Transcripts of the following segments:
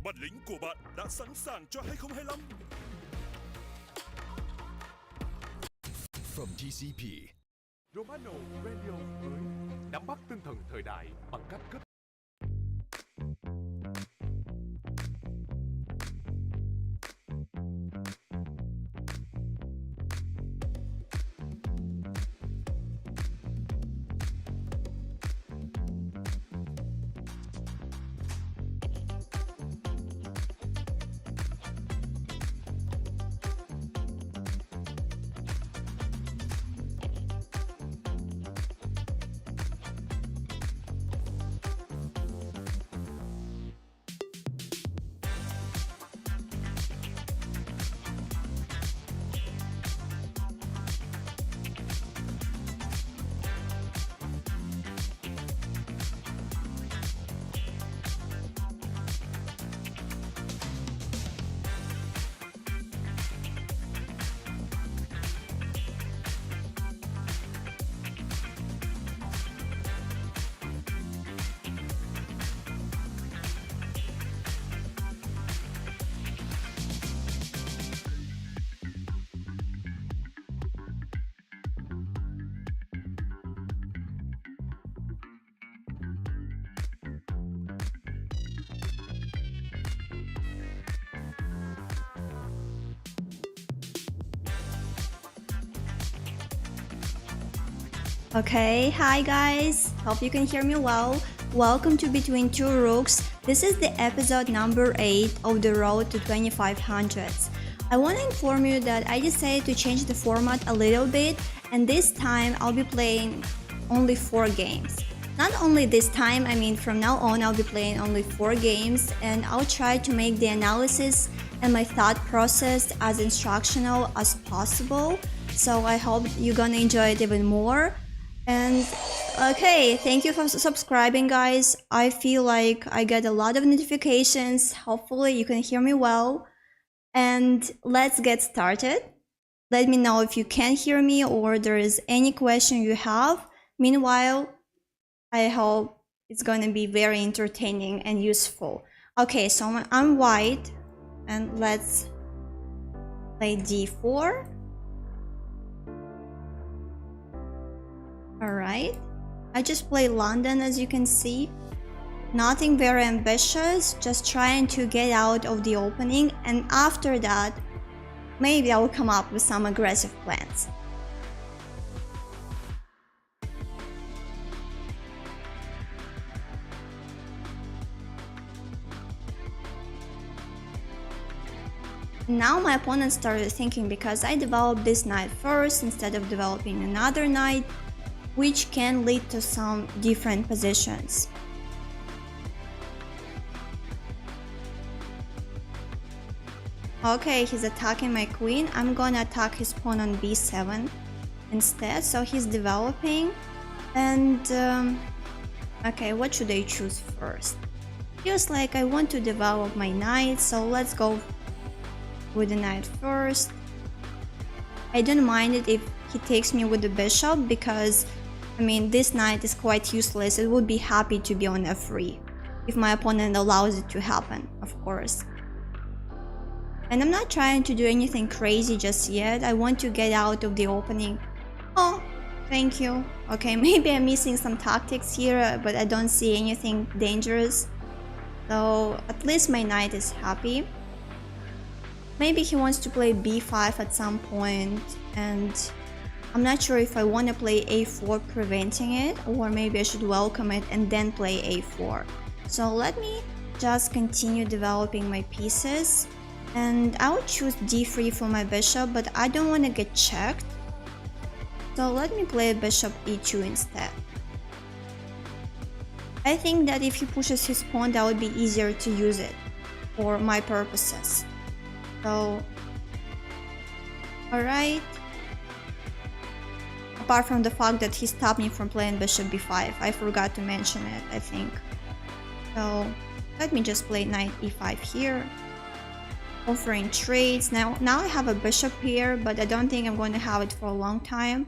Bạch lính của bạn đã sẵn sàng cho 2025. From TCP. Romano Radio mới nắm bắt tinh thần thời đại bằng cách kết Okay, hi guys, hope you can hear me well. Welcome to Between Two Rooks. This is the episode number 8 of the road to 2500s. I want to inform you that I decided to change the format a little bit, and this time I'll be playing only 4 games. Not only this time, I mean from now on I'll be playing only 4 games, and I'll try to make the analysis and my thought process as instructional as possible. So I hope you're gonna enjoy it even more. And okay, thank you for subscribing, guys. I feel like I get a lot of notifications. Hopefully you can hear me well. And let's get started. Let me know if you can hear me or there is any question you have. Meanwhile, I hope it's going to be very entertaining and useful. Okay, so I'm white, and let's play d4. Alright, I just play London, as you can see. Nothing very ambitious, just trying to get out of the opening, and after that, maybe I will come up with some aggressive plans. Now my opponent started thinking, because I developed this knight first instead of developing another knight, which can lead to some different positions. Okay, he's attacking my queen. I'm gonna attack his pawn on b7 instead, so he's developing. And okay, what should I choose first? Feels like I want to develop my knight, so let's go with the knight first. I don't mind it if he takes me with the bishop, because I mean this knight is quite useless. It would be happy to be on f3 if my opponent allows it to happen, of course. And I'm not trying to do anything crazy just yet. I want to get out of the opening. Oh, thank you. Okay, maybe I'm missing some tactics here, but I don't see anything dangerous. So at least my knight is happy. Maybe he wants to play b5 at some point, and I'm not sure if I want to play a4 preventing it, or maybe I should welcome it and then play a4. So let me just continue developing my pieces, and I would choose d3 for my bishop, but I don't want to get checked. So let me play bishop e2 instead. I think that if he pushes his pawn, that would be easier to use it for my purposes. So, alright. Apart from the fact that he stopped me from playing bishop b5, I forgot to mention it, I think. So, let me just play knight e5 here. Offering trades. Now I have a bishop here, but I don't think I'm going to have it for a long time.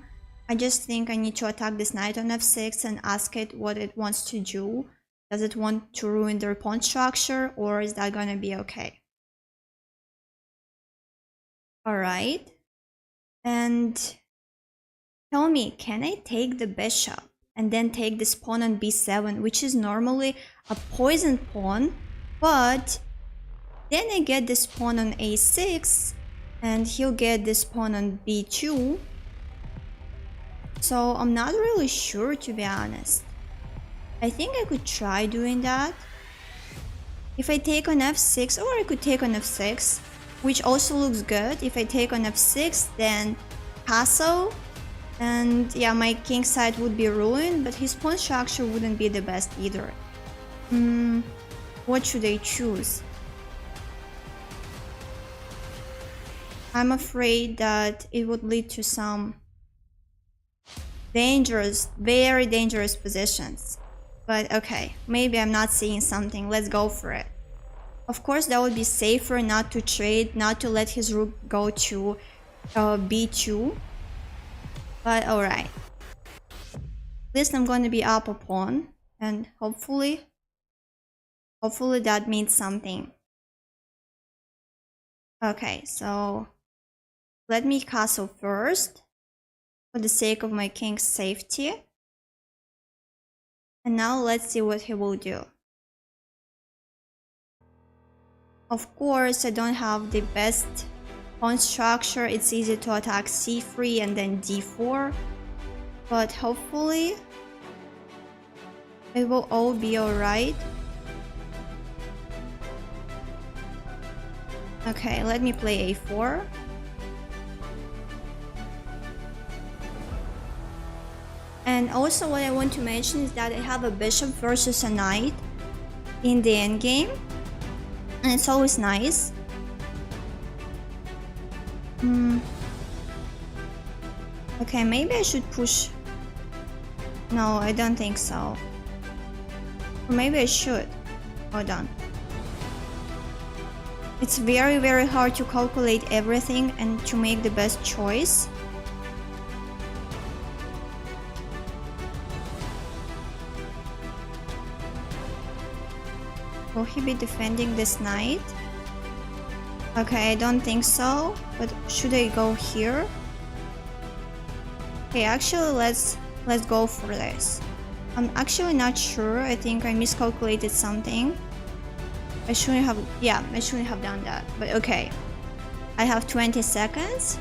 I just think I need to attack this knight on f6 and ask it what it wants to do. Does it want to ruin their pawn structure, or is that gonna be okay? All right. And tell me, can I take the bishop and then take this pawn on b7, which is normally a poison pawn, but then I get this pawn on a6, and he'll get this pawn on b2. So I'm not really sure, to be honest. I think I could try doing that. If I take on f6, or I could take on f6, which also looks good. If I take on f6, then castle, and yeah, my king side would be ruined, but his pawn structure wouldn't be the best either. What should I choose? I'm afraid that it would lead to some dangerous, very dangerous positions. But okay, maybe I'm not seeing something. Let's go for it. Of course, that would be safer not to trade, not to let his rook go to b2. But alright. At least I'm going to be up a pawn. And hopefully that means something. Okay, so let me castle first, for the sake of my king's safety. And now let's see what he will do. Of course, I don't have the best pawn structure. It's easy to attack c3 and then d4. But hopefully it will all be alright. Okay, let me play a4. And also what I want to mention is that I have a bishop versus a knight in the endgame. And it's always nice. Okay, maybe I should push. No, I don't think so. Or maybe I should. Hold on. It's very, very hard to calculate everything and to make the best choice. Will he be defending this knight? Okay, I don't think so. But should I go here? Okay, actually, let's go for this. I'm actually not sure. I think I miscalculated something. I shouldn't have done that. But okay. I have 20 seconds.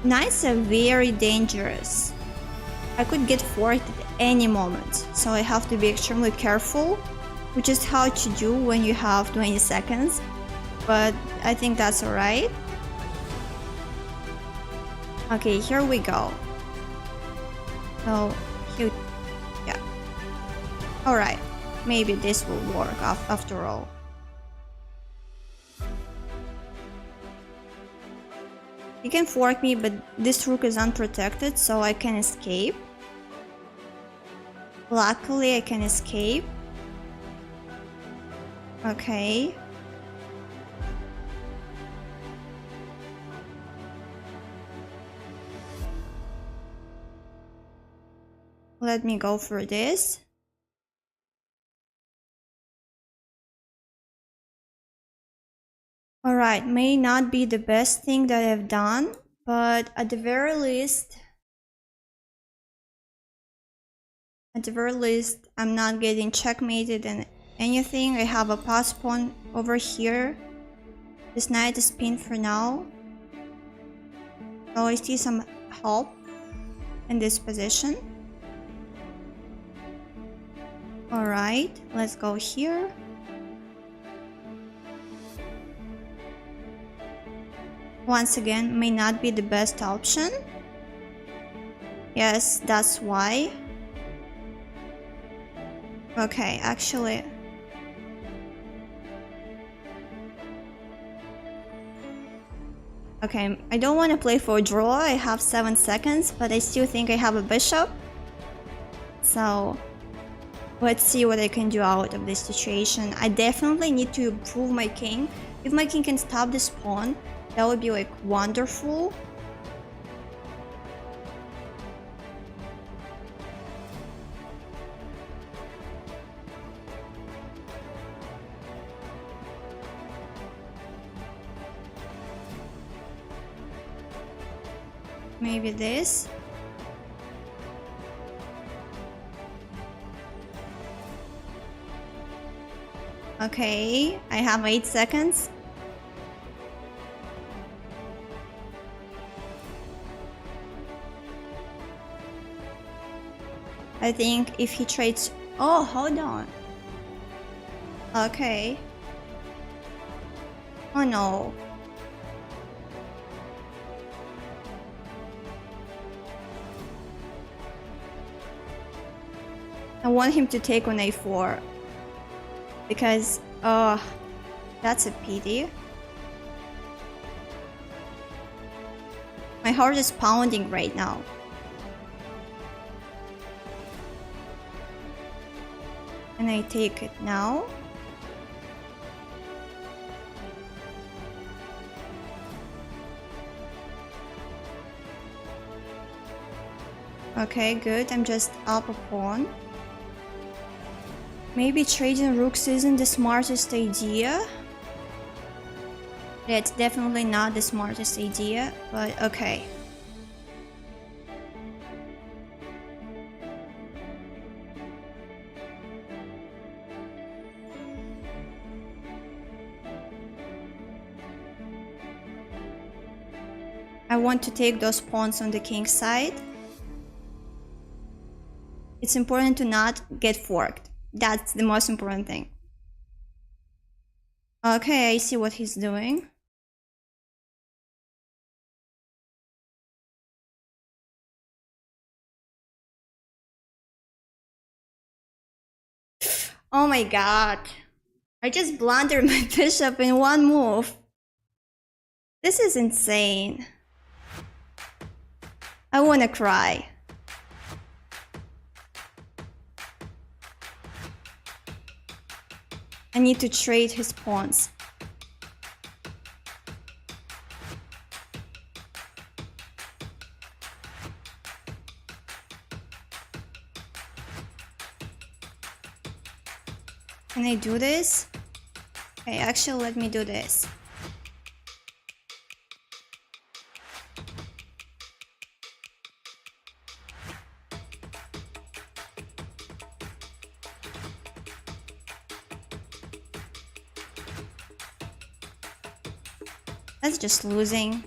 Knights are very dangerous. I could get forked at any moment. So I have to be extremely careful, which is hard to do when you have 20 seconds. But I think that's alright. Okay, here we go. So, yeah. Alright, maybe this will work after all. He can fork me, but this rook is unprotected, so I can escape. Luckily, I can escape. Okay. Let me go for this. Alright, may not be the best thing that I've done, but at the very least, I'm not getting checkmated and anything. I have a pass pawn over here. This knight is pinned for now. So I see some help in this position. Alright, let's go here. Once again, may not be the best option. Yes, that's why. Okay, actually. Okay, I don't want to play for a draw. I have 7 seconds, but I still think I have a bishop. So let's see what I can do out of this situation. I definitely need to improve my king. If my king can stop this pawn, that would be like wonderful. Maybe this. Okay, I have 8 seconds. I think if he trades... Oh, hold on. Okay. Oh no. I want him to take on a4. Because, that's a pity. My heart is pounding right now. And I take it now. Okay, good. I'm just up a pawn. Maybe trading rooks isn't the smartest idea. Yeah, it's definitely not the smartest idea, but okay. I want to take those pawns on the king's side. It's important to not get forked. That's the most important thing. Okay, I see what he's doing. Oh my god. I just blundered my bishop in one move. This is insane. I wanna cry. I need to trade his pawns. Can I do this? Okay, actually, let me do this. That's just losing.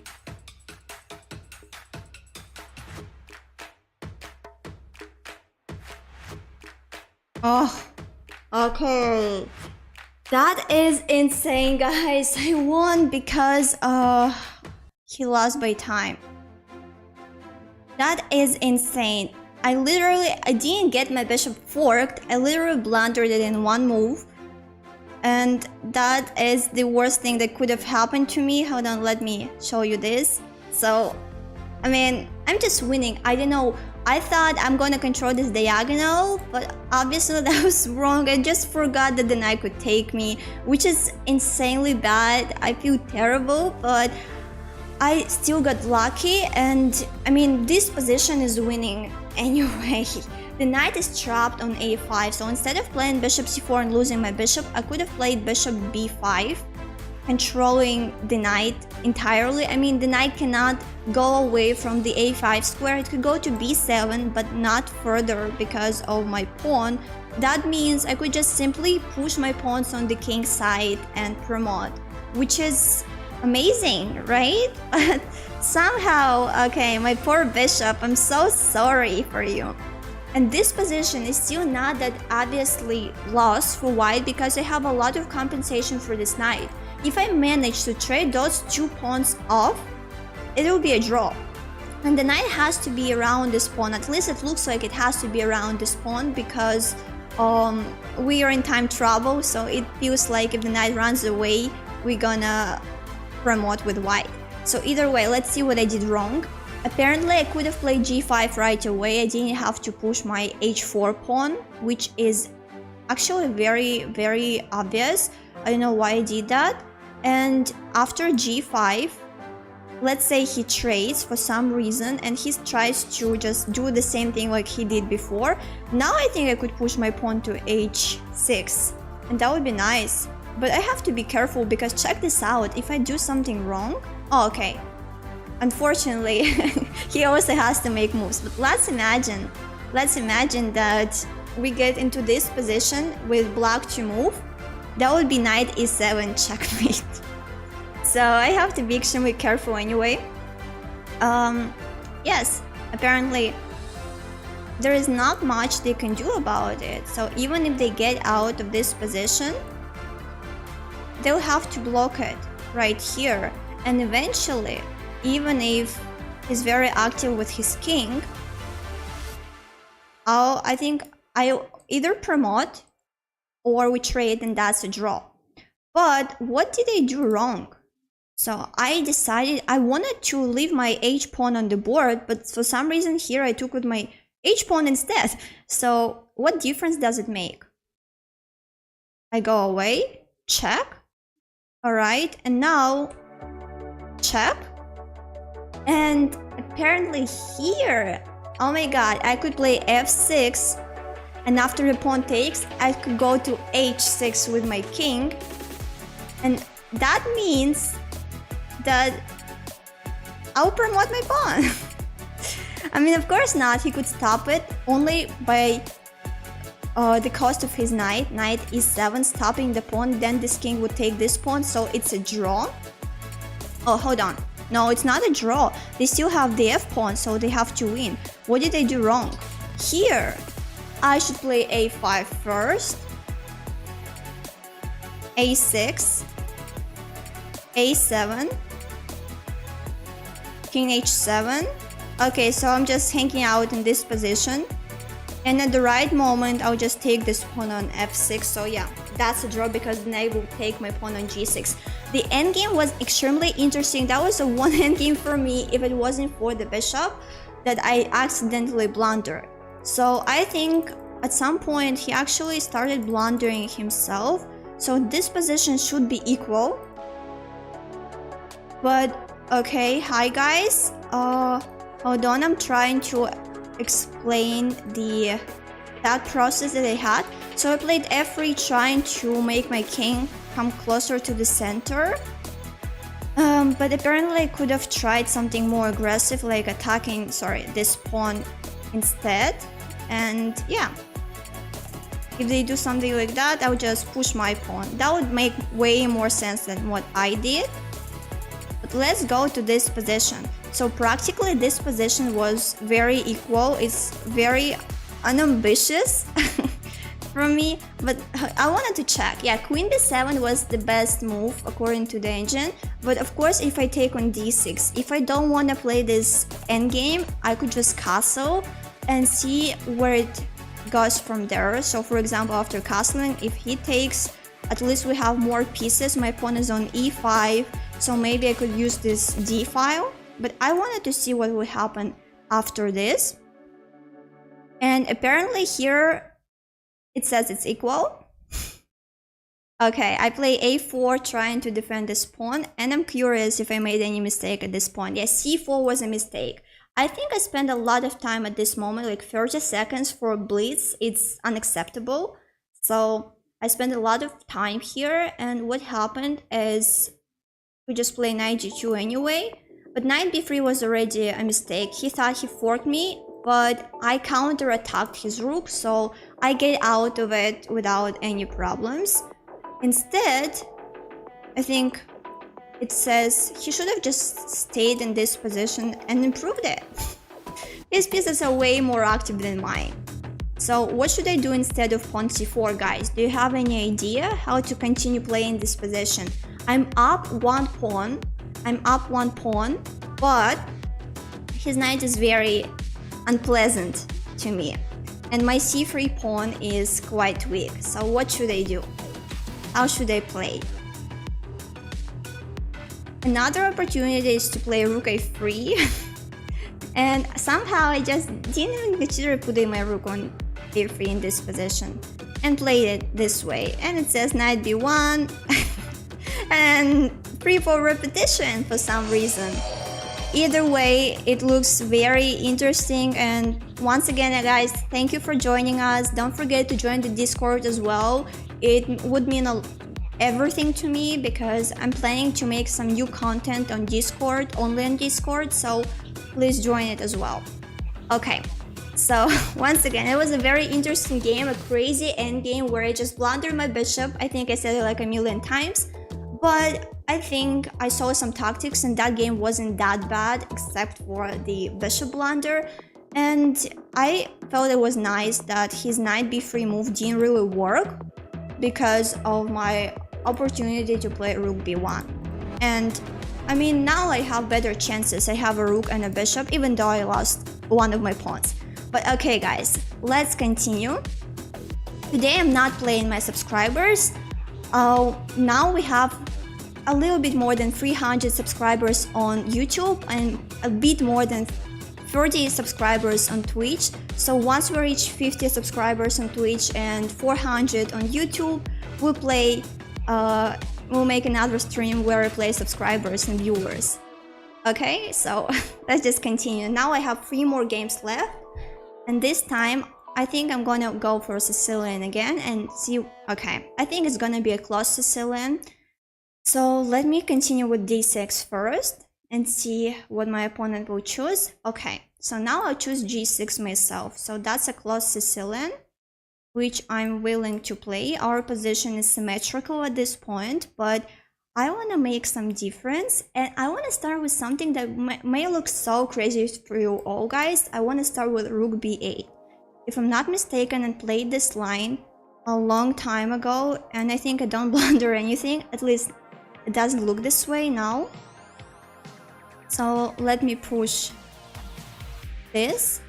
Oh, okay. That is insane, guys. I won because he lost by time. That is insane. I didn't get my bishop forked. I literally blundered it in one move. And that is the worst thing that could have happened to me. Hold on, let me show you this. So, I mean, I'm just winning. I don't know. I thought I'm gonna control this diagonal, but obviously that was wrong. I just forgot that the knight could take me, which is insanely bad. I feel terrible, but I still got lucky. And I mean, this position is winning anyway. The knight is trapped on a5, so instead of playing bishop c4 and losing my bishop, I could have played bishop b5, controlling the knight entirely. I mean, the knight cannot go away from the a5 square. It could go to b7, but not further because of my pawn. That means I could just simply push my pawns on the king's side and promote, which is amazing, right? But somehow, okay, my poor bishop, I'm so sorry for you. And this position is still not that obviously lost for white because I have a lot of compensation for this knight. If I manage to trade those two pawns off, it will be a draw. And the knight has to be around this pawn. At least it looks like it has to be around this pawn because we are in time trouble. So it feels like if the knight runs away, we're gonna promote with white. So either way, let's see what I did wrong. Apparently, I could have played g5 right away. I didn't have to push my h4 pawn, which is actually very, very obvious. I don't know why I did that. And after g5, let's say he trades for some reason and he tries to just do the same thing like he did before. Now I think I could push my pawn to h6, and that would be nice. But I have to be careful because check this out. If I do something wrong... Oh, okay. unfortunately, he also has to make moves. But let's imagine that we get into this position with black to move. That would be knight e7 checkmate. So I have to be extremely careful anyway. Yes, apparently there is not much they can do about it. So even if they get out of this position, they'll have to block it right here. And eventually, even if he's very active with his king, I think I either promote or we trade, and that's a draw. But what did I do wrong? So I decided I wanted to leave my h-pawn on the board, but for some reason here I took with my h-pawn instead. So what difference does it make? I go away, check. Alright, and now check. And apparently here, oh my god, I could play f6, and after the pawn takes, I could go to h6 with my king. And that means that I'll promote my pawn. I mean, of course not. He could stop it only by the cost of his knight. Knight e7, stopping the pawn. Then this king would take this pawn, so it's a draw. Oh, hold on. No, it's not a draw. They still have the f-pawn, so they have to win. What did I do wrong? Here, I should play a5 first. a6. a7. King h7. Okay, so I'm just hanging out in this position. And at the right moment, I'll just take this pawn on f6. So yeah, that's a draw because then I will take my pawn on g6. The endgame was extremely interesting. That was a one endgame for me if it wasn't for the bishop that I accidentally blundered. So I think at some point he actually started blundering himself. So this position should be equal. But okay, hi guys. Hold on, I'm trying to explain that process that I had. So I played f3 trying to make my king come closer to the center. But apparently I could have tried something more aggressive, like attacking, this pawn instead. And yeah, if they do something like that, I would just push my pawn. That would make way more sense than what I did. But let's go to this position. So practically this position was very equal. It's very unambitious from me, but I wanted to check. Yeah, queen b7 was the best move according to the engine. But of course, if I take on d6, if I don't want to play this endgame, I could just castle and see where it goes from there. So for example, after castling, if he takes, at least we have more pieces. My pawn is on e5, so maybe I could use this d file. But I wanted to see what would happen after this. And apparently here it says it's equal. Okay, I play a4 trying to defend this pawn, and I'm curious if I made any mistake at this point. Yes, c4 was a mistake. I think I spent a lot of time at this moment, like 30 seconds for a blitz. It's unacceptable. So I spent a lot of time here, and what happened is we just play knight g2 anyway. But knight b3 was already a mistake. He thought he forked me, but I counter-attacked his rook, so I get out of it without any problems. Instead, I think it says he should have just stayed in this position and improved it. His pieces are way more active than mine. So what should I do instead of pawn c4, guys? Do you have any idea how to continue playing this position? I'm up one pawn, but his knight is very unpleasant to me. And my c3 pawn is quite weak. So what should I do? How should I play? Another opportunity is to play rook a3. And somehow I just didn't even consider putting my rook on a3 in this position. And played it this way. And it says knight b1. And free for repetition for some reason. Either way, it looks very interesting. And once again, guys, thank you for joining us. Don't forget to join the Discord as well. It would mean everything to me because I'm planning to make some new content on Discord, only on Discord, so please join it as well. Okay, so once again, it was a very interesting game, a crazy endgame where I just blundered my bishop. I think I said it like a million times, but I think I saw some tactics and that game wasn't that bad except for the bishop blunder. And I felt it was nice that his knight b3 move didn't really work because of my opportunity to play rook b1. And I mean, now I have better chances. I have a rook and a bishop, even though I lost one of my pawns. But okay guys, let's continue. Today I'm not playing my subscribers. Now we have a little bit more than 300 subscribers on YouTube and a bit more than 30 subscribers on Twitch. So once we reach 50 subscribers on Twitch and 400 on YouTube, we'll make another stream where I play subscribers and viewers. Okay, so let's just continue. Now I have 3 more games left, and this time I think I'm gonna go for Sicilian again and see. Okay, I think it's gonna be a close Sicilian. So let me continue with d6 first and see what my opponent will choose. Okay, so now I'll choose g6 myself. So that's a close Sicilian, which I'm willing to play. Our position is symmetrical at this point, but I want to make some difference, and I want to start with something that may look so crazy for you all guys. I want to start with rook b8. If I'm not mistaken, I played this line a long time ago, and I think I don't blunder anything. At least it doesn't look this way now. So let me push this.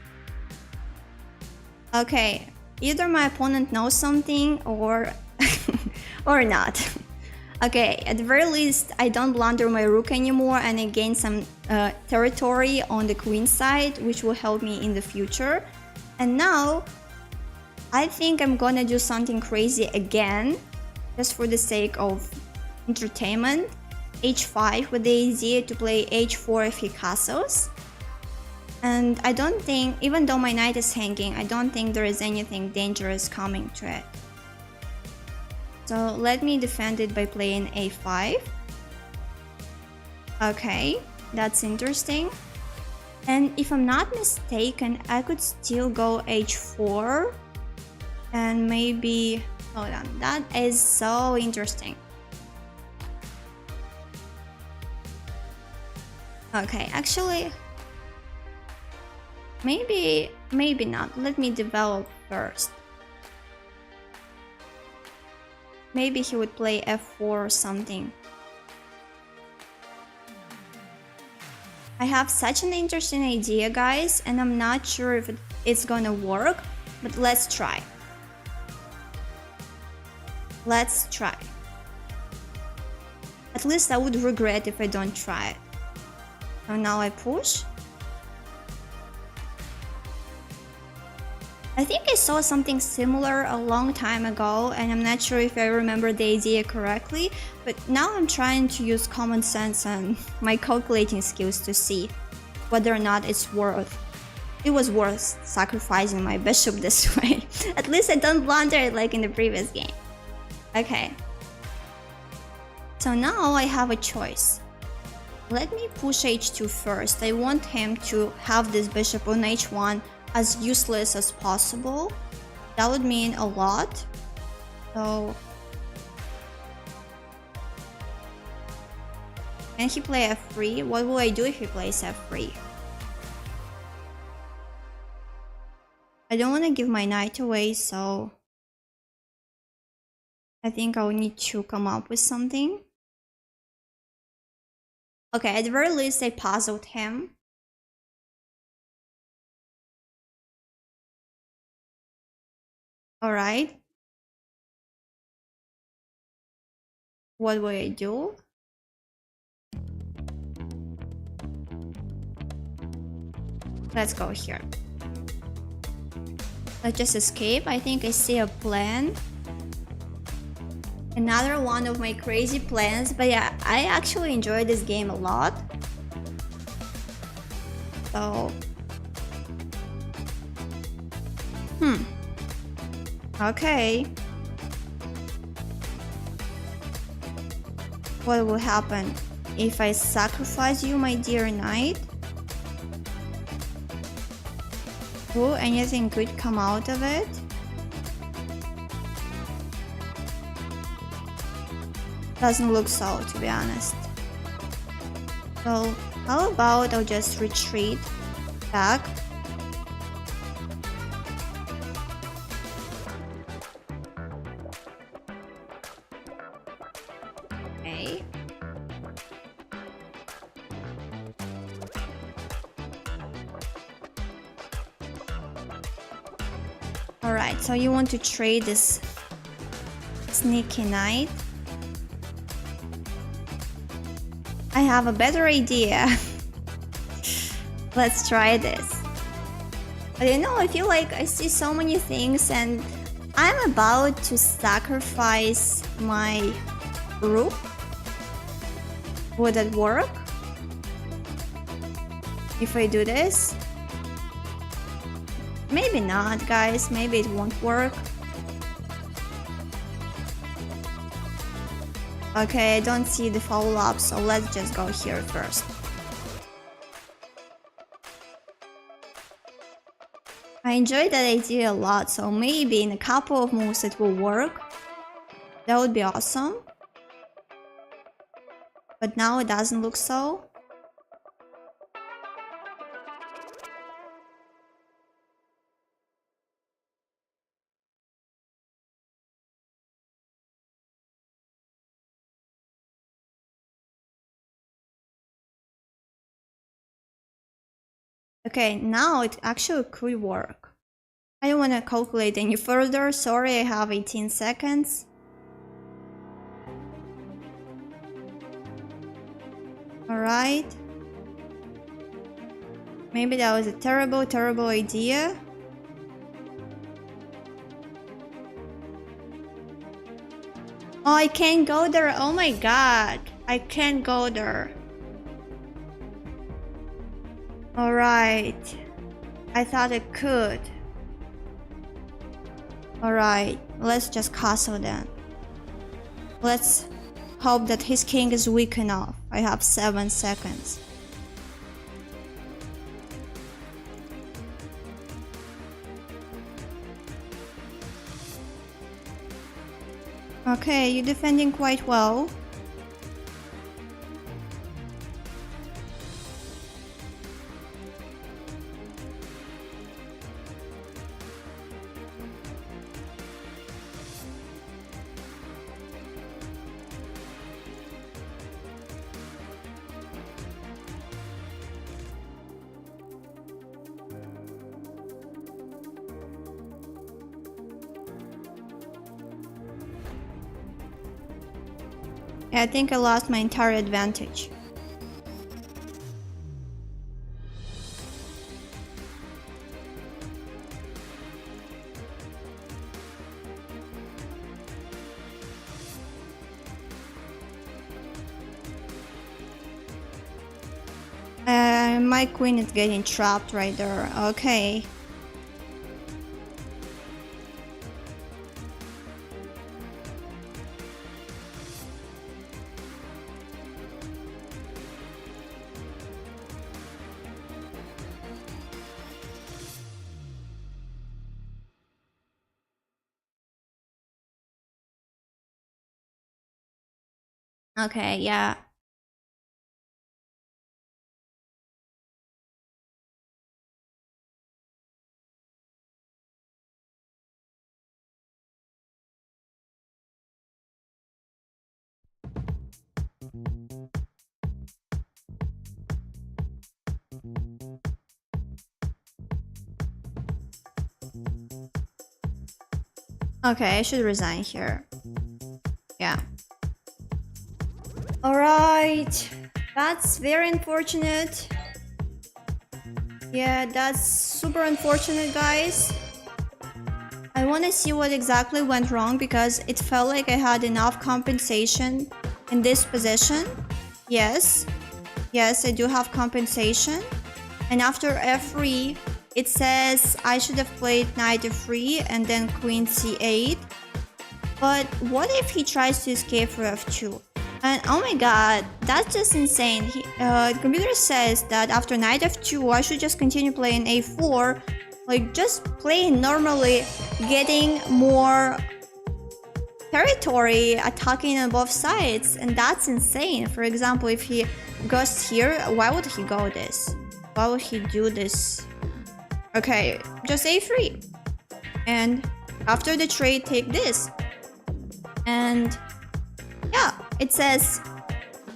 Okay, either my opponent knows something or or not. Okay, at the very least I don't blunder my rook anymore and I gain some territory on the queen side, which will help me in the future. And now I think I'm gonna do something crazy again, just for the sake of entertainment. h5 with the idea to play h4 if he castles. And I don't think, even though my knight is hanging, I don't think there is anything dangerous coming to it. So let me defend it by playing a5. Okay, that's interesting. And if I'm not mistaken, I could still go h4 and maybe, hold on, that is so interesting. Okay, actually, maybe not. Let me develop first. Maybe he would play f4 or something. I have such an interesting idea, guys, and I'm not sure if it's gonna work, but let's try. Let's try. At least I would regret if I don't try it. So now I push. I think I saw something similar a long time ago, and I'm not sure if I remember the idea correctly, but now I'm trying to use common sense and my calculating skills to see whether or not it was worth sacrificing my bishop this way. At least I don't blunder it like in the previous game. Okay. So now I have a choice. Let me push h2 first. I want him to have this bishop on h1 as useless as possible. That would mean a lot. So can he play f3? What will I do if he plays f3? I don't want to give my knight away, so I think I'll need to come up with something. Okay, at the very least I puzzled him. Alright. What will I do? Let's go here. Let's just escape. I think I see a plan. Another one of my crazy plans, but yeah, I actually enjoy this game a lot. So okay. What will happen if I sacrifice you, my dear knight? Will anything good come out of it? Doesn't look so, to be honest. So how about I'll just retreat back. Okay. Alright, so you want to trade this sneaky knight. I have a better idea. Let's try this. But you know, I feel like I see so many things and I'm about to sacrifice my rook. Would that work? If I do this? Maybe not, guys. Maybe it won't work. Okay, I don't see the follow-up, so let's just go here first. I enjoyed that idea a lot, so maybe in a couple of moves it will work. That would be awesome. But now it doesn't look so. Okay, now it actually could work. I don't want to calculate any further. Sorry, I have 18 seconds. Alright. Maybe that was a terrible, terrible idea. Oh, I can't go there. Oh my god. I can't go there. Alright. I thought I could. Alright. Let's just castle then. Let's hope that his king is weak enough. I have 7 seconds. Okay, you're defending quite well. I think I lost my entire advantage. My queen is getting trapped right there. Okay. Okay, yeah. Okay, I should resign here. Yeah. Alright. That's very unfortunate. Yeah, that's super unfortunate, guys. I want to see what exactly went wrong because it felt like I had enough compensation in this position. Yes. Yes, I do have compensation. And after f3, it says I should have played knight f3 and then queen c8. But what if he tries to escape for f2? And oh my god, that's just insane. The computer says that after knight f2, I should just continue playing a4, like just playing normally, getting more territory, attacking on both sides, and that's insane. For example, if he goes here, why would he go this? Why would he do this? Okay, just a3. And after the trade, take this. And yeah, it says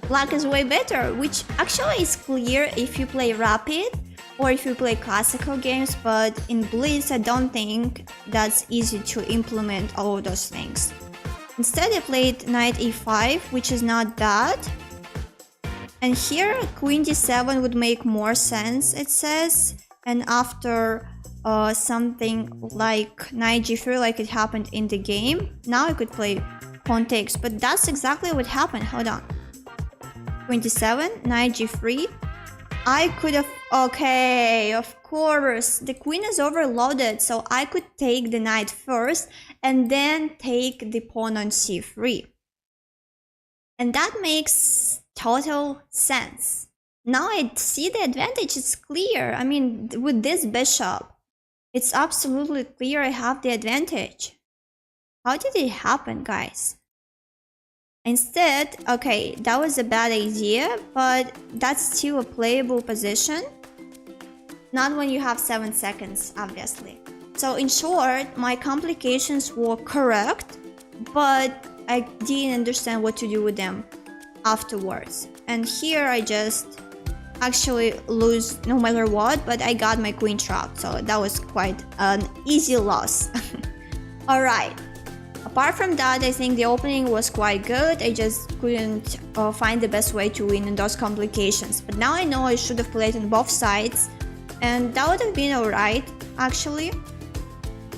black is way better, which actually is clear if you play rapid or if you play classical games, but in blitz I don't think that's easy to implement all of those things. Instead I played knight e5, which is not bad. And here queen d7 would make more sense, it says. And after something like knight g3, like it happened in the game, now I could play pawn takes, but that's exactly what happened. Hold on. Queen d7, knight g3. I could have... Okay, of course. The queen is overloaded, so I could take the knight first and then take the pawn on c3. And that makes total sense. Now I see the advantage, it's clear. I mean, with this bishop, it's absolutely clear I have the advantage. How did it happen, guys? Instead, okay, that was a bad idea, but that's still a playable position. Not when you have 7 seconds, obviously. So in short, my complications were correct, but I didn't understand what to do with them afterwards. And here I just actually lose no matter what, but I got my queen trapped, so that was quite an easy loss. Alright. Apart from that, I think the opening was quite good. I just couldn't find the best way to win in those complications. But now I know I should have played on both sides, and that would have been alright, actually.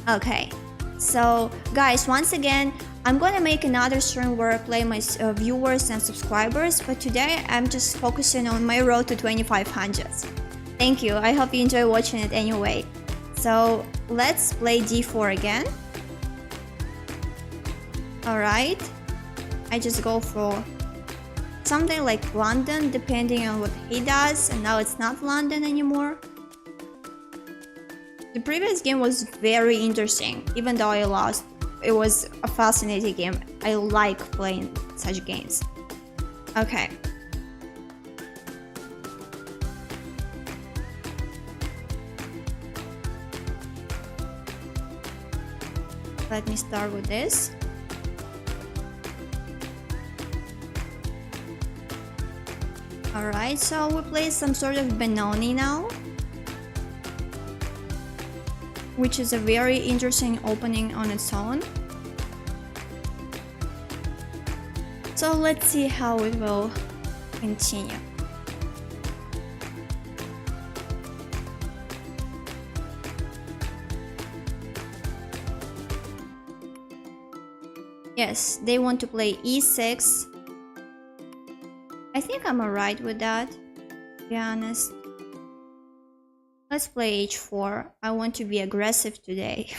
Okay, so guys, once again, I'm gonna make another stream where I play my viewers and subscribers, but today I'm just focusing on my road to 2500. Thank you, I hope you enjoy watching it anyway. So let's play d4 again. Alright, I just go for something like London, depending on what he does, and now it's not London anymore. The previous game was very interesting, even though I lost. It was a fascinating game. I like playing such games. Okay. Let me start with this. Alright, so we play some sort of Benoni now, which is a very interesting opening on its own. So let's see how it will continue. Yes, they want to play e6. I think I'm alright with that, to be honest. Let's play h4. I want to be aggressive today.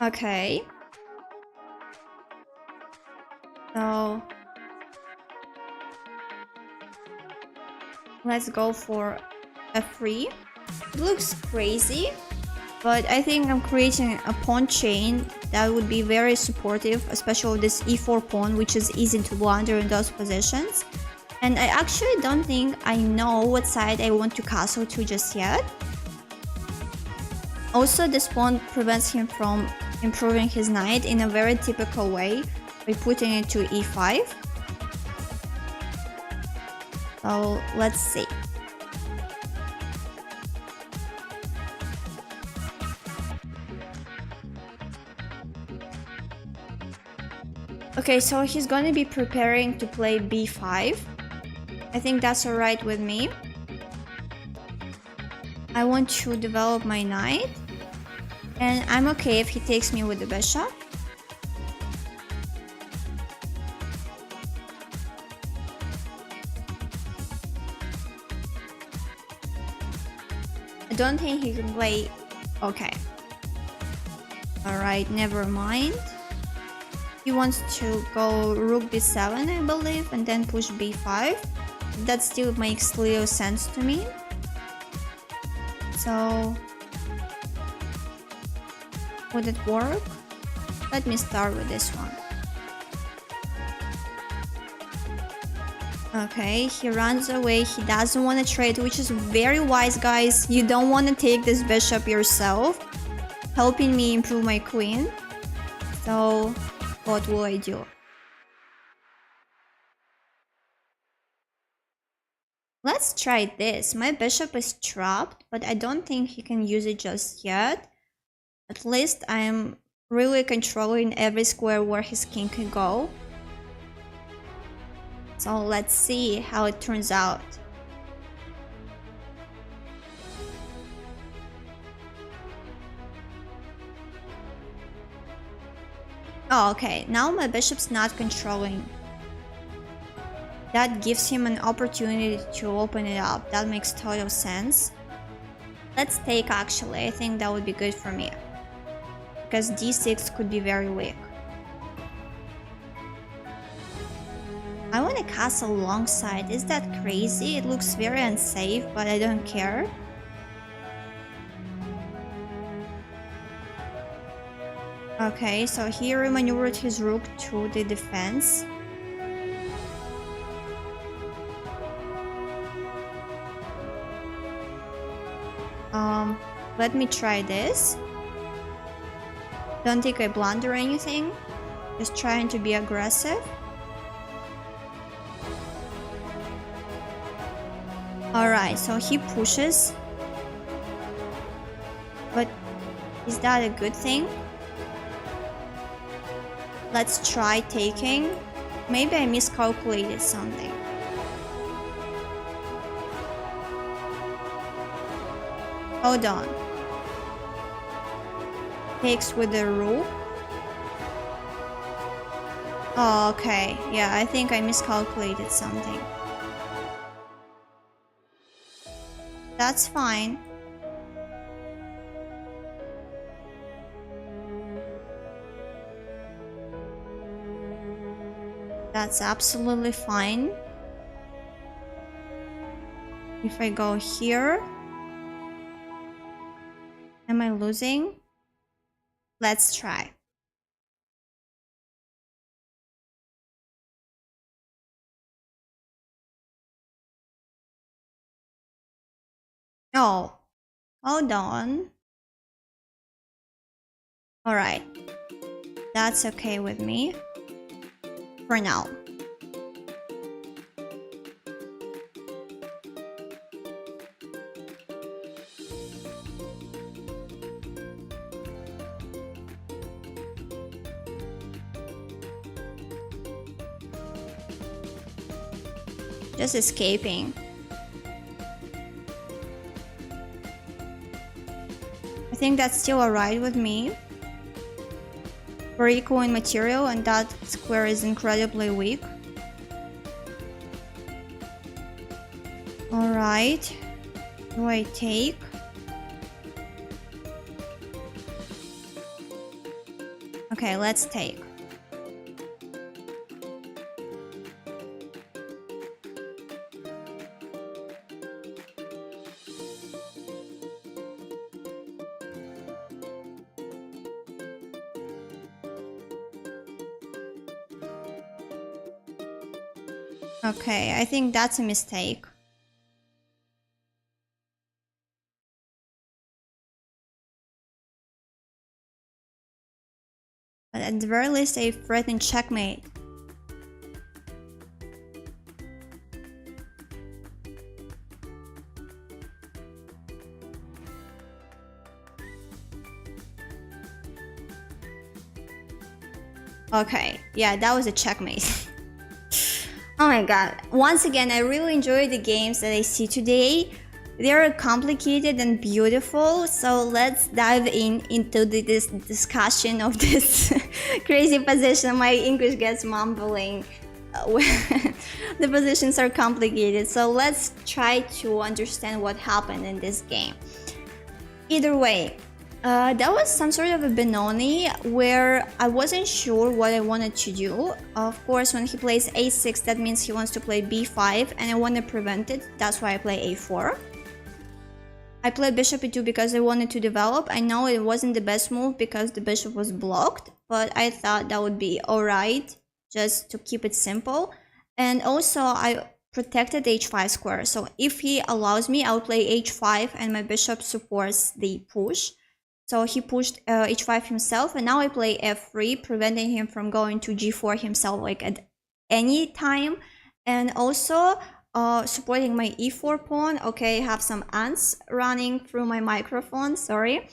Okay. So let's go for f3. It looks crazy, but I think I'm creating a pawn chain that would be very supportive, especially with this e4 pawn, which is easy to blunder in those positions. And I actually don't think I know what side I want to castle to just yet. Also, this pawn prevents him from improving his knight in a very typical way by putting it to e5. So let's see. Okay, so he's going to be preparing to play b5. I think that's alright with me. I want to develop my knight, and I'm okay if he takes me with the bishop. I don't think he can play. Okay. Alright, never mind. He wants to go rook b7, I believe, and then push b5. That still makes little sense to me. So, would it work? Let me start with this one. Okay, he runs away. He doesn't want to trade, which is very wise, guys. You don't want to take this bishop yourself, helping me improve my queen. So, what will I do? Let's try this. My bishop is trapped, but I don't think he can use it just yet. At least I'm really controlling every square where his king can go. So let's see how it turns out. Oh, okay. Now my bishop's not controlling. That gives him an opportunity to open it up. That makes total sense. Let's take, actually. I think that would be good for me. Because d6 could be very weak. I want to castle alongside. Is that crazy? It looks very unsafe, but I don't care. Okay, so he remaneuvered his rook to the defense. Let me try this. Don't think I blunder anything. Just trying to be aggressive. Alright, so he pushes. But is that a good thing? Let's try taking. Maybe I miscalculated something. Hold on. Takes with the rook. Oh, okay. Yeah, I think I miscalculated something. That's fine. That's absolutely fine. If I go here, am I losing? Let's try. Oh, hold on. Alright. That's okay with me. For now. Just escaping. I think that's still alright with me. We're equal in material and that square is incredibly weak. Alright. Do I take? Okay, let's take. Okay, I think that's a mistake. But at the very least, I threatened checkmate. Okay, yeah, that was a checkmate. Oh my god. Once again, I really enjoy the games that I see today. They're complicated and beautiful, so let's dive into this discussion of this crazy position. My English gets mumbling. The positions are complicated, so let's try to understand what happened in this game. Either way, that was some sort of a Benoni where I wasn't sure what I wanted to do. Of course, when he plays a6, that means he wants to play b5, and I want to prevent it. That's why I play a4. I played bishop e2 because I wanted to develop. I know it wasn't the best move because the bishop was blocked, but I thought that would be alright, just to keep it simple. And also, I protected h5 square. So if he allows me, I'll play h5 and my bishop supports the push. So he pushed h5 himself, and now I play f3, preventing him from going to g4 himself like at any time. And also supporting my e4 pawn. Okay, I have some ants running through my microphone, sorry.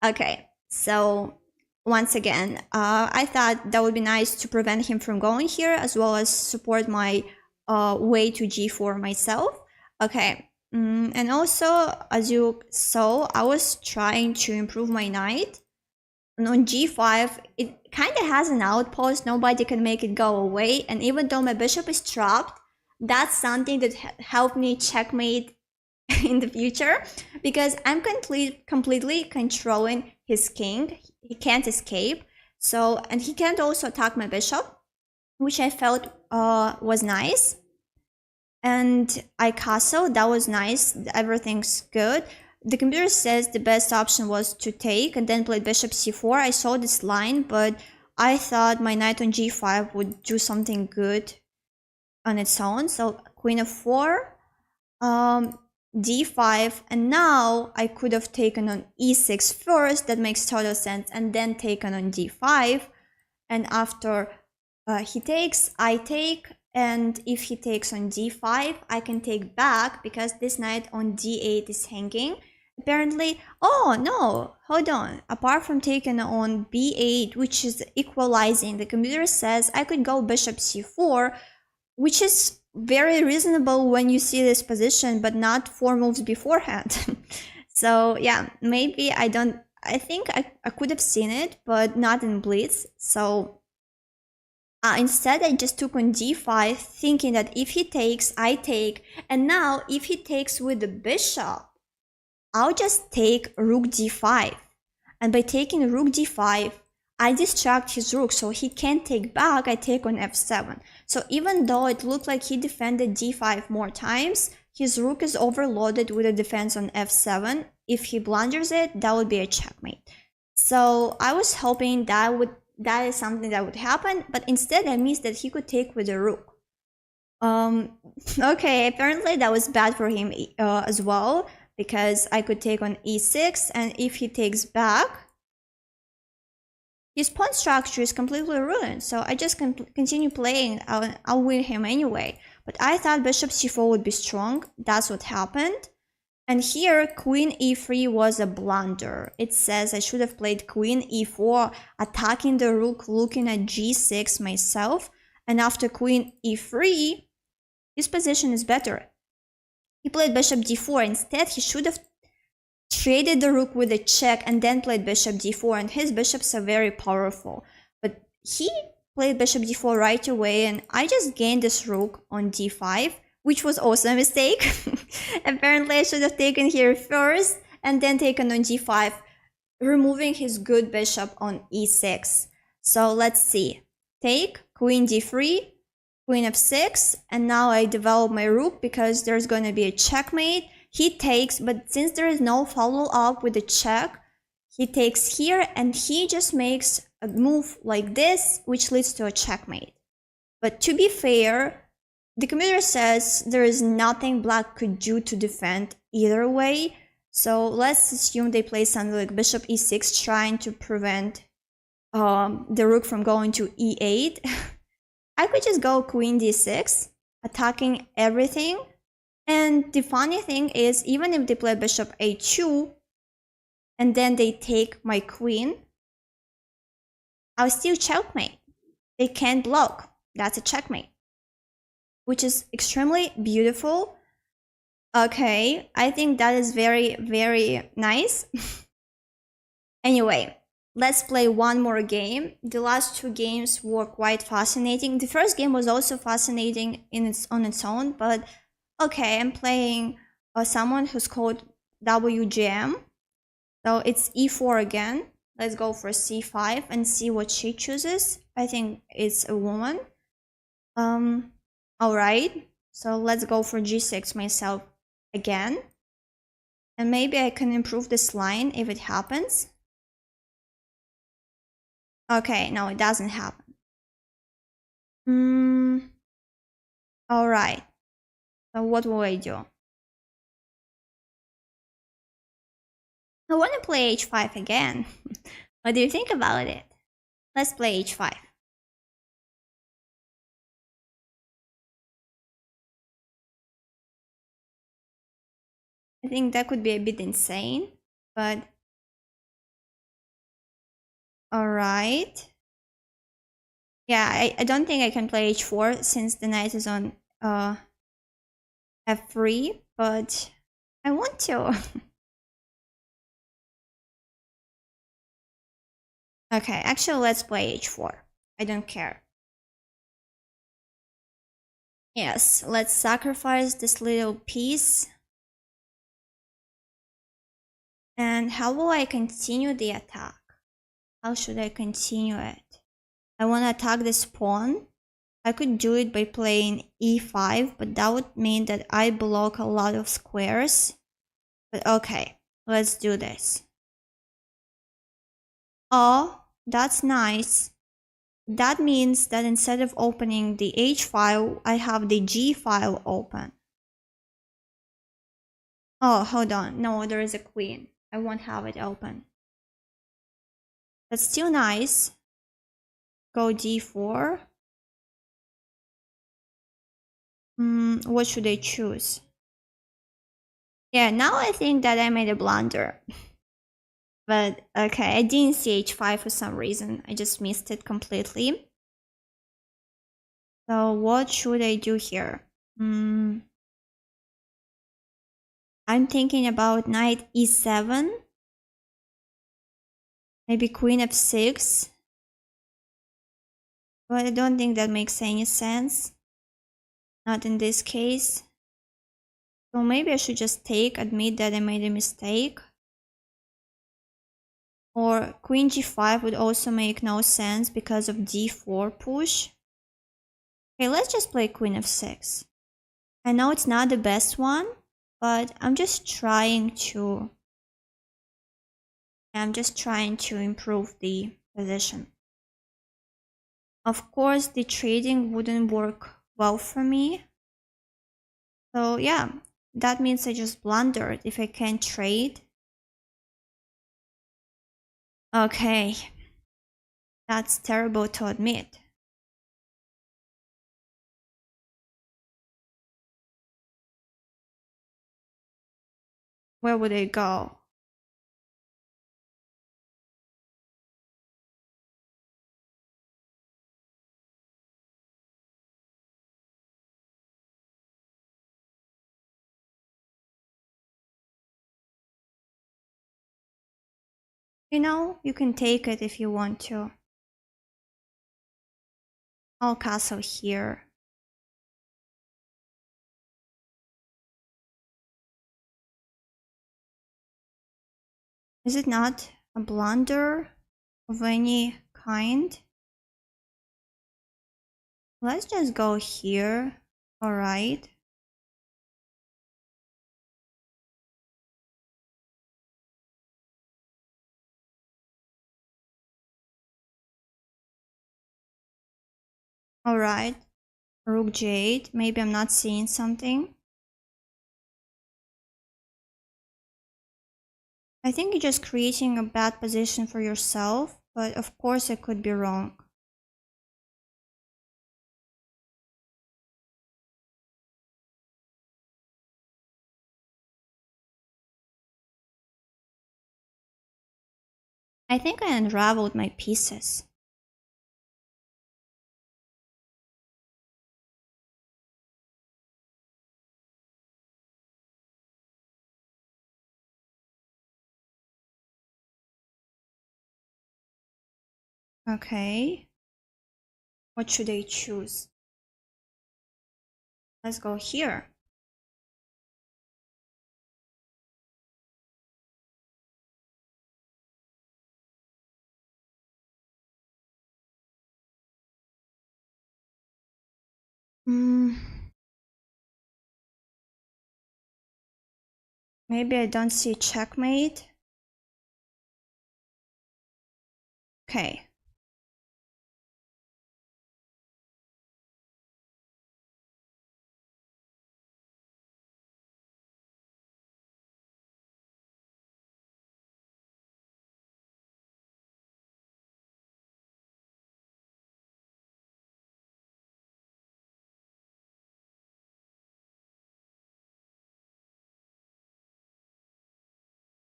Okay, so once again, I thought that would be nice to prevent him from going here, as well as support my way to g4 myself. Okay, and also, as you saw, I was trying to improve my knight. And on g5, it kind of has an outpost, nobody can make it go away, and even though my bishop is trapped, that's something that helped me checkmate in the future, because I'm completely controlling his king. He can't escape, so, and he can't also attack my bishop, which I felt was nice. And I castle, that was nice, everything's good. The computer says the best option was to take and then play bishop c4. I saw this line, but I thought my knight on g5 would do something good on its own. So queen of 4, d5, and now I could have taken on e6 first, that makes total sense, and then taken on d5. And after he takes, I take, and if he takes on d5, I can take back because this knight on d8 is hanging. Apparently, oh no, hold on, apart from taking on b8, which is equalizing, the computer says I could go bishop c4, which is very reasonable when you see this position, but not 4 moves beforehand. So yeah, maybe I think I could have seen it, but not in blitz. So instead I just took on d5, thinking that if he takes, I take, and now if he takes with the bishop, I'll just take rook d5, and by taking rook d5, I distract his rook, so he can't take back. I take on f7. So even though it looked like he defended d5 more times, his rook is overloaded with a defense on f7. If he blunders it, that would be a checkmate. So I was hoping that is something that would happen, but instead I missed that he could take with a rook. Okay, apparently that was bad for him as well, because I could take on e6, and if he takes back, his pawn structure is completely ruined, so I just continue playing. I'll win him anyway. But I thought bishop c4 would be strong. That's what happened. And here, queen e3 was a blunder. It says I should have played queen e4, attacking the rook, looking at g6 myself. And after queen e3, his position is better. He played bishop d4. Instead, he should have traded the rook with a check and then played bishop d4, and his bishops are very powerful. But he played bishop d4 right away, and I just gained this rook on d5, which was also a mistake. Apparently I should have taken here first and then taken on g5, removing his good bishop on e6. So let's see. Take, queen d3, queen f6, and now I develop my rook because there's going to be a checkmate. He takes, but since there is no follow-up with the check, he takes here, and he just makes a move like this, which leads to a checkmate. But to be fair, the computer says there is nothing black could do to defend either way, so let's assume they play something like bishop e6, trying to prevent the rook from going to e8. I could just go queen d6, attacking everything. And the funny thing is, even if they play bishop a2 and then they take my queen, I'll still checkmate. They can't block. That's a checkmate, which is extremely beautiful. Okay, I think that is very, very nice. Anyway, let's play one more game. The last 2 games were quite fascinating. The first game was also fascinating on its own, but okay, I'm playing someone who's called WGM. So it's e4 again. Let's go for c5 and see what she chooses. I think it's a woman. All right. So let's go for g6 myself again. And maybe I can improve this line if it happens. Okay, no, it doesn't happen. All right. So what will I do? I want to play h5 again. What do you think about it? Let's play h5. I think that could be a bit insane, but all right. Yeah, I don't think I can play h4 since the knight is on f3, but I want to. Okay, actually, let's play h4. I don't care. Yes, let's sacrifice this little piece. And how will I continue the attack? How should I continue it? I want to attack this pawn. I could do it by playing e5, but that would mean that I block a lot of squares. But okay, let's do this. Oh, that's nice. That means that instead of opening the H file, I have the G file open. Oh, hold on. No, there is a queen. I won't have it open. That's still nice. Go D4. What should I choose? Yeah, now I think that I made a blunder. But okay, I didn't see H5 for some reason. I just missed it completely. So what should I do here? I'm thinking about knight E7. Maybe queen F6. But I don't think that makes any sense. Not in this case. So maybe I should just admit that I made a mistake. Or queen G5 would also make no sense because of D4 push. Okay, let's just play queen F6. I know it's not the best one, but I'm just trying to improve the position. Of course, the trading wouldn't work well for me. So yeah, that means I just blundered if I can't trade. Okay, that's terrible to admit. Where would I go? You know, you can take it if you want to. I'll castle here. Is it not a blunder of any kind? Let's just go here. All right. All right. Rook J8. Maybe I'm not seeing something. I think you're just creating a bad position for yourself, but of course I could be wrong. I think I unraveled my pieces. Okay. What should I choose? Let's go here. Maybe I don't see checkmate. Okay.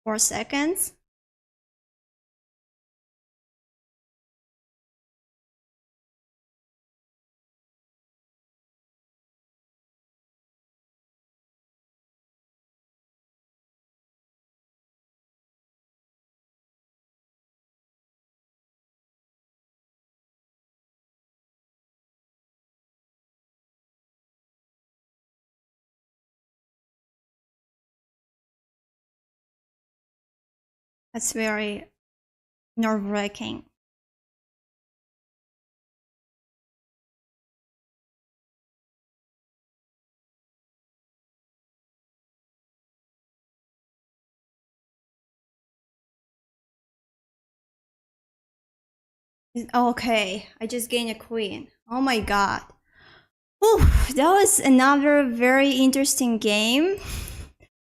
Four seconds. That's very nerve-wracking. Okay, I just gained a queen. Oh my god. Whew, that was another very interesting game.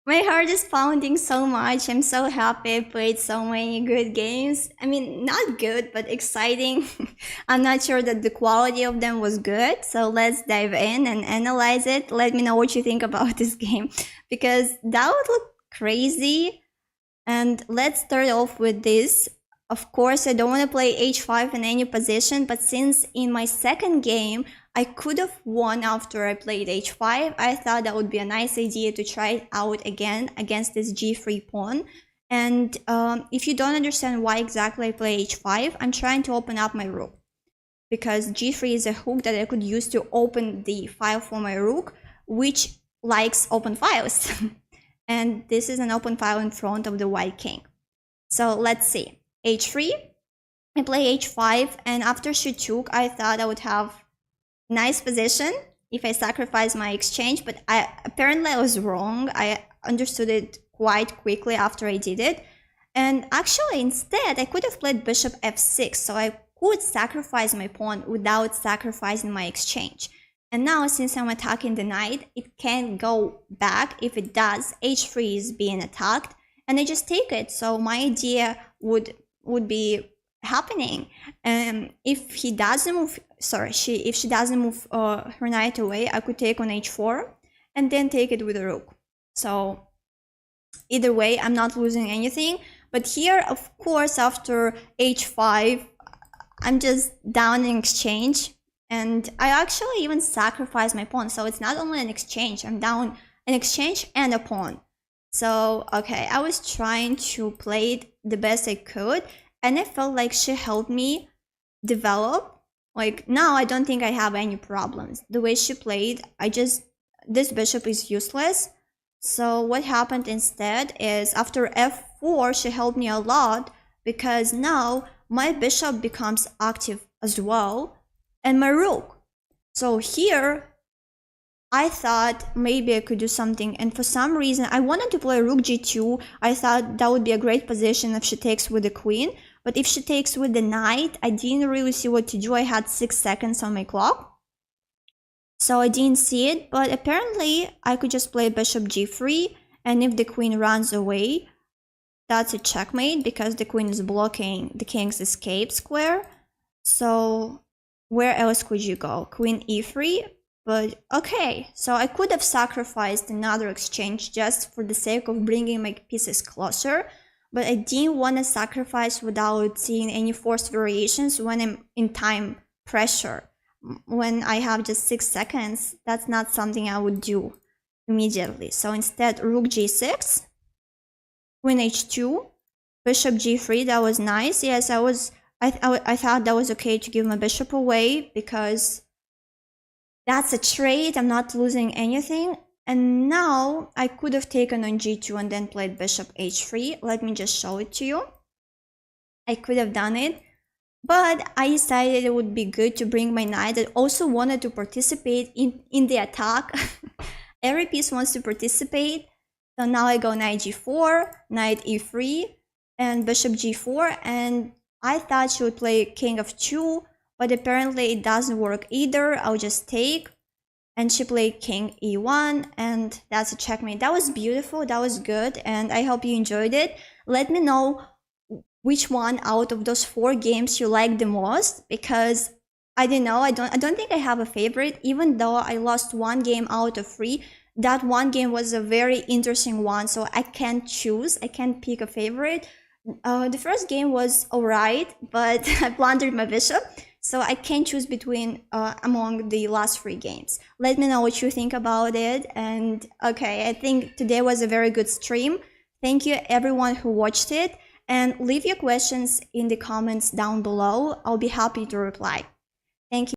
My heart is pounding so much. I'm so happy I played so many good games. I mean, not good, but exciting. I'm not sure that the quality of them was good. So let's dive in and analyze it. Let me know what you think about this game, because that would look crazy. And let's start off with this. Of course, I don't want to play h5 in any position, but since in my second game, I could have won after I played h5, I thought that would be a nice idea to try it out again against this g3 pawn. And if you don't understand why exactly I play h5, I'm trying to open up my rook, because g3 is a hook that I could use to open the file for my rook, which likes open files. And this is an open file in front of the white king. So let's see. h3, I play h5, and after she took, I thought I would have nice position if I sacrifice my exchange, but apparently I was wrong. I understood it quite quickly after I did it. And actually, instead, I could have played bishop f6, so I could sacrifice my pawn without sacrificing my exchange. And now, since I'm attacking the knight, it can't go back. If it does, h3 is being attacked, and I just take it. So my idea would be happening. If he doesn't move, if she doesn't move her knight away, I could take on h4 and then take it with a rook. So either way, I'm not losing anything. But here, of course, after h5, I'm just down in exchange. And I actually even sacrifice my pawn. So it's not only an exchange, I'm down an exchange and a pawn. So, okay, I was trying to play it the best I could. And I felt like she helped me develop. Like, now I don't think I have any problems. The way she played, this bishop is useless. So what happened instead is after f4, she helped me a lot, because now my bishop becomes active as well, and my rook. So here, I thought maybe I could do something, and for some reason, I wanted to play rook g2. I thought that would be a great position if she takes with the queen, but if she takes with the knight, I didn't really see what to do. I had 6 seconds on my clock, so I didn't see it, but apparently I could just play bishop g3, and if the queen runs away, that's a checkmate, because the queen is blocking the king's escape square. So where else could you go? Queen e3? But okay, so I could have sacrificed another exchange just for the sake of bringing my pieces closer, but I didn't want to sacrifice without seeing any forced variations when I'm in time pressure. When I have just 6 seconds, that's not something I would do immediately. So instead, rook g6, queen h2, bishop g3, that was nice. Yes, I thought that was okay to give my bishop away, because that's a trade. I'm not losing anything. And now I could have taken on g2 and then played bishop h3. Let me just show it to you. I could have done it. But I decided it would be good to bring my knight. I also wanted to participate in the attack. Every piece wants to participate. So now I go knight g4, knight e3, and bishop g4. And I thought she would play king of 2, but apparently it doesn't work either. I'll just take. And she played king e1, and that's a checkmate. That was beautiful, that was good, and I hope you enjoyed it. Let me know which one out of those 4 games you like the most, because I don't know, I don't think I have a favorite. Even though I lost 1 game out of 3, that 1 game was a very interesting one, so I can't choose, I can't pick a favorite. The first game was alright, but I blundered my bishop, so I can't choose between among the last 3 games. Let me know what you think about it. And okay, I think today was a very good stream. Thank you everyone who watched it, and leave your questions in the comments down below. I'll be happy to reply.